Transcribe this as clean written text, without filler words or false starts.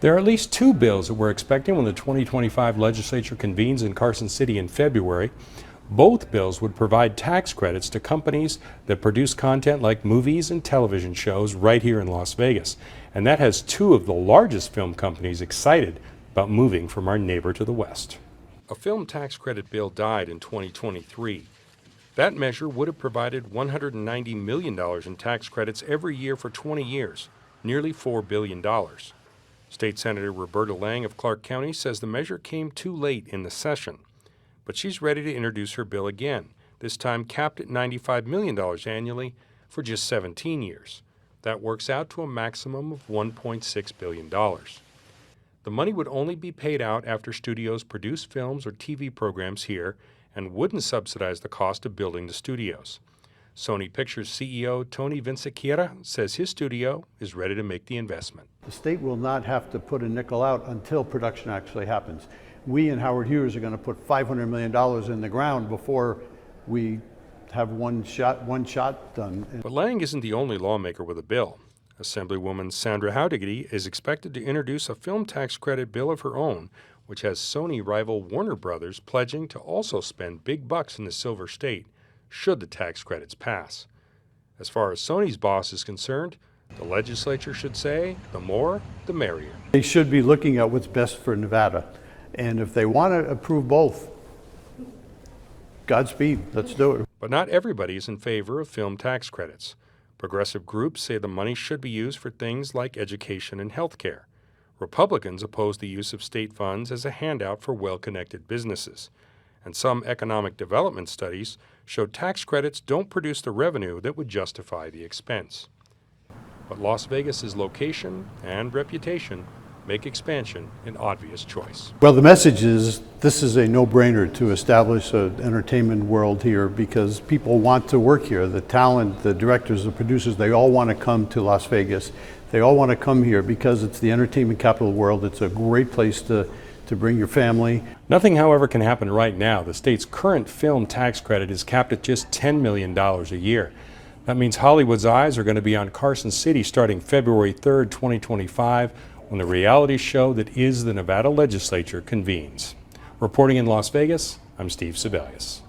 There are at least two bills that we're expecting when the 2025 legislature convenes in Carson City in February. Both bills would provide tax credits to companies that produce content like movies and television shows right here in Las Vegas. And that has two of the largest film companies excited about moving from our neighbor to the west. A film tax credit bill died in 2023. That measure would have provided $190 million in tax credits every year for 20 years, nearly $4 billion. State Senator Roberta Lang of Clark County says the measure came too late in the session. But she's ready to introduce her bill again, this time capped at $95 million annually for just 17 years. That works out to a maximum of $1.6 billion. The money would only be paid out after studios produce films or TV programs here and wouldn't subsidize the cost of building the studios. Sony Pictures CEO Tony Vinciquerra says his studio is ready to make the investment. The state will not have to put a nickel out until production actually happens. We and Howard Hughes are going to put $500 million in the ground before we have one shot done. But Lang isn't the only lawmaker with a bill. Assemblywoman Sandra Howdiggity is expected to introduce a film tax credit bill of her own, which has Sony rival Warner Brothers pledging to also spend big bucks in the Silver State, should the tax credits pass. As far as Sony's boss is concerned, the legislature should say, the more, the merrier. They should be looking at what's best for Nevada. And if they want to approve both, Godspeed, let's do it. But not everybody is in favor of film tax credits. Progressive groups say the money should be used for things like education and health care. Republicans oppose the use of state funds as a handout for well-connected businesses. And some economic development studies show tax credits don't produce the revenue that would justify the expense. But Las Vegas's location and reputation make expansion an obvious choice. Well, the message is this is a no-brainer to establish an entertainment world here because people want to work here. The talent, the directors, the producers, they all want to come to Las Vegas. They all want to come here because it's the entertainment capital of the world. It's a great place to bring your family. Nothing, however, can happen right now. The state's current film tax credit is capped at just $10 million a year. That means Hollywood's eyes are going to be on Carson City starting February 3rd, 2025, when the reality show that is the Nevada legislature convenes. Reporting in Las Vegas, I'm Steve Sebelius.